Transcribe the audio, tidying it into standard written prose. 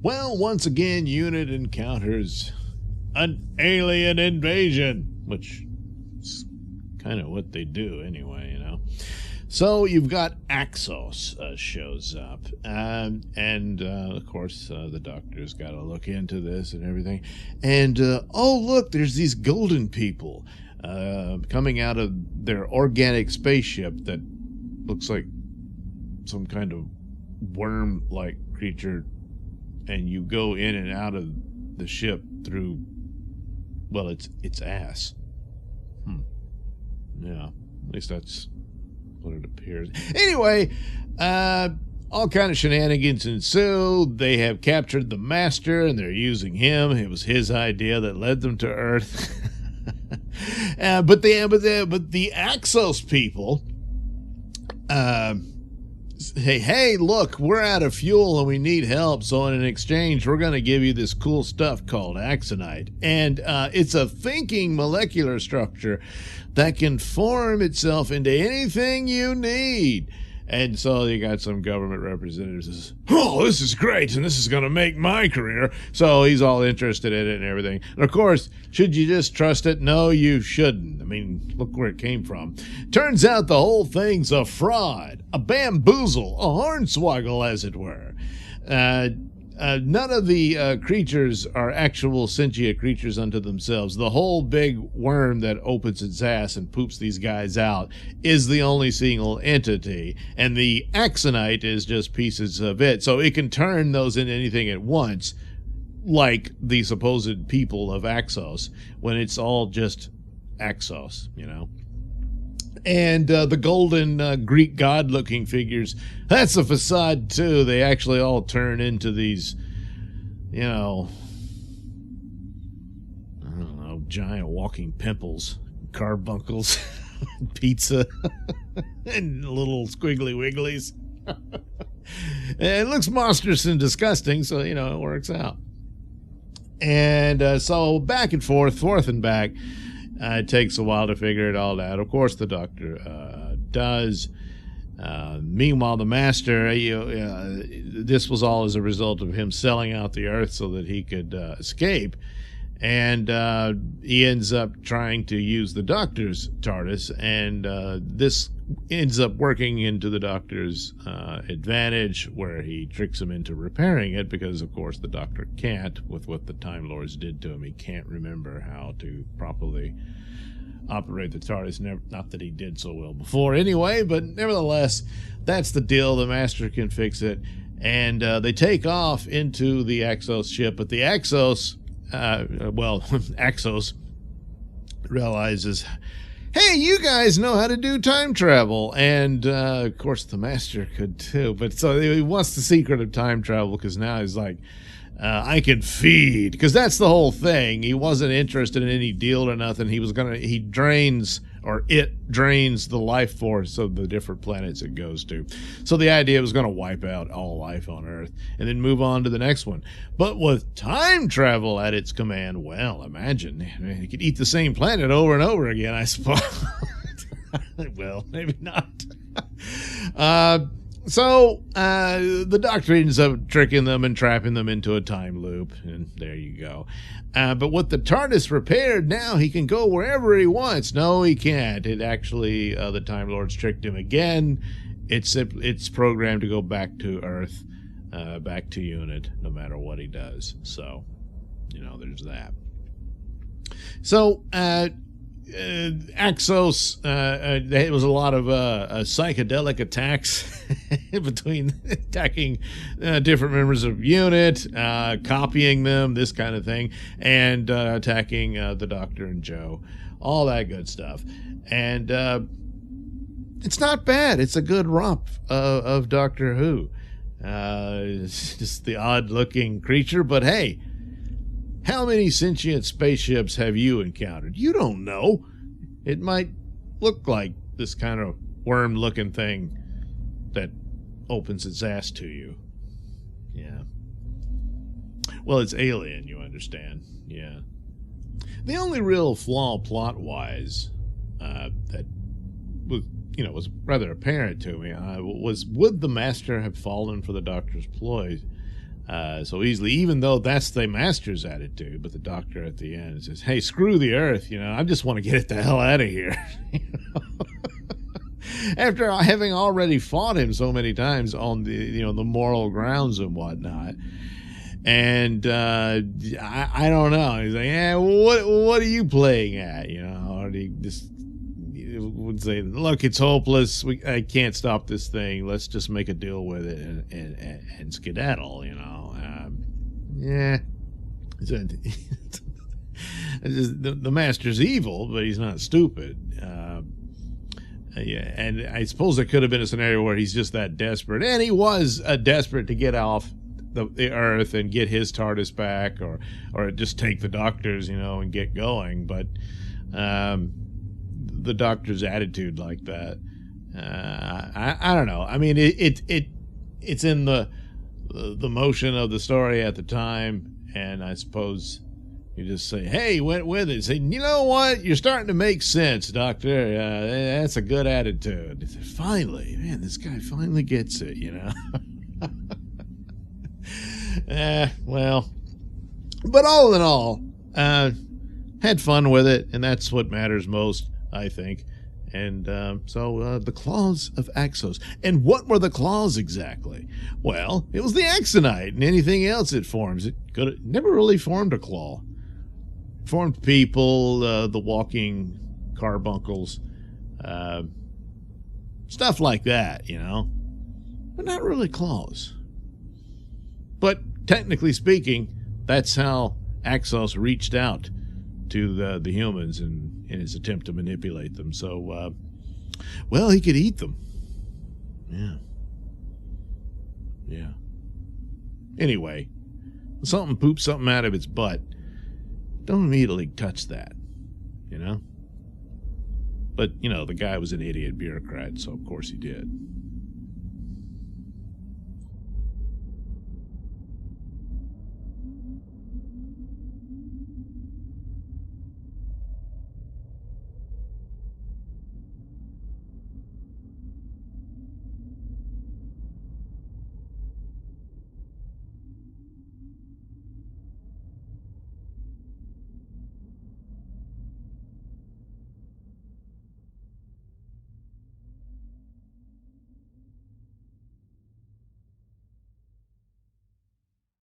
Well, once again, Unit encounters an alien invasion, which is kind of what they do anyway, you know. So you've got Axos shows up, and of course the doctor's got to look into this and everything. And oh look, there's these golden people coming out of their organic spaceship that looks like some kind of worm-like creature, and you go in and out of the ship through, well, it's ass. Yeah, at least that's what it appears. Anyway, all kind of shenanigans ensue. They have captured the master, and they're using him. It was his idea that led them to Earth. But the Axos people, hey, look, we're out of fuel and we need help. So in exchange, we're going to give you this cool stuff called axonite. And it's a thinking molecular structure that can form itself into anything you need. And so you got some government representatives that says, oh, this is great, and this is going to make my career. So he's all interested in it and everything. And of course, should you just trust it? No, you shouldn't. I mean, look where it came from. Turns out the whole thing's a fraud, a bamboozle, a hornswoggle, as it were. None of the creatures are actual sentient creatures unto themselves. The whole big worm that opens its ass and poops these guys out is the only single entity, and the axonite is just pieces of it. So it can turn those into anything at once, like the supposed people of Axos, when it's all just Axos, you know. And the golden Greek god-looking figures, that's a facade, too. They actually all turn into these, you know, I don't know, giant walking pimples, carbuncles, pizza, and little squiggly wigglies. And it looks monstrous and disgusting, so, you know, it works out. And so back and forth and back. It takes a while to figure it all out. Of course, the doctor does. Meanwhile, the master, this was all as a result of him selling out the Earth so that he could escape. And he ends up trying to use the doctor's TARDIS, and this ends up working into the doctor's advantage, where he tricks him into repairing it, because, of course, the doctor can't, with what the Time Lords did to him. He can't remember how to properly operate the TARDIS. Not that he did so well before anyway, but nevertheless, that's the deal. The master can fix it. And they take off into the Axos ship, but the Axos... Axos realizes, hey, you guys know how to do time travel. And, of course, the master could too. But so he wants the secret of time travel, because now he's like, I can feed. Because that's the whole thing. He wasn't interested in any deal or nothing. It drains the life force of the different planets it goes to. So the idea was going to wipe out all life on Earth and then move on to the next one. But with time travel at its command, well, imagine, you could eat the same planet over and over again, I suppose. Well, maybe not. So the doctor ends up tricking them and trapping them into a time loop, and there you go. But with the TARDIS repaired, now he can go wherever he wants. No, he can't. It actually, the Time Lords tricked him again. It's programmed to go back to Earth, back to Unit, no matter what he does. So, you know, there's that. So, Axos, there was a lot of psychedelic attacks between attacking different members of Unit, copying them, this kind of thing, and attacking the Doctor and Joe, all that good stuff. And it's not bad. It's a good romp of Doctor Who. It's just the odd-looking creature, but hey, how many sentient spaceships have you encountered? You don't know. It might look like this kind of worm-looking thing that opens its ass to you. Yeah. Well, it's alien, you understand. Yeah. The only real flaw plot-wise that was rather apparent to me was, would the Master have fallen for the Doctor's ploy? so easily, even though that's the master's attitude. But the doctor at the end says, hey, screw the earth, I just want to get it the hell out of here. After having already fought him so many times on the moral grounds and whatnot. And I don't know. He's like, yeah, what are you playing at? Or he just would say, look, it's hopeless. I can't stop this thing. Let's just make a deal with it and skedaddle. Yeah. The master's evil, but he's not stupid. Yeah, and I suppose there could have been a scenario where he's just that desperate, and he was desperate to get off the Earth and get his TARDIS back, or just take the Doctor's, and get going. But the Doctor's attitude like that, I don't know. I mean, it's in the motion of the story at the time, and I suppose you just say, hey, went with it. Say, you know what? You're starting to make sense, Doctor. That's a good attitude. Said, finally, man, this guy finally gets it, well, but all in all, had fun with it, and that's what matters most, I think. And so the claws of Axos. And what were the claws exactly? Well, it was the Axonite, and anything else it forms. It never really formed a claw. Formed people, the walking carbuncles, stuff like that, but not really claws. But technically speaking, that's how Axos reached out to the humans in his attempt to manipulate them. So, well, he could eat them. Yeah. Anyway, something poops something out of its butt. Don't immediately touch that, But, the guy was an idiot bureaucrat, so of course he did.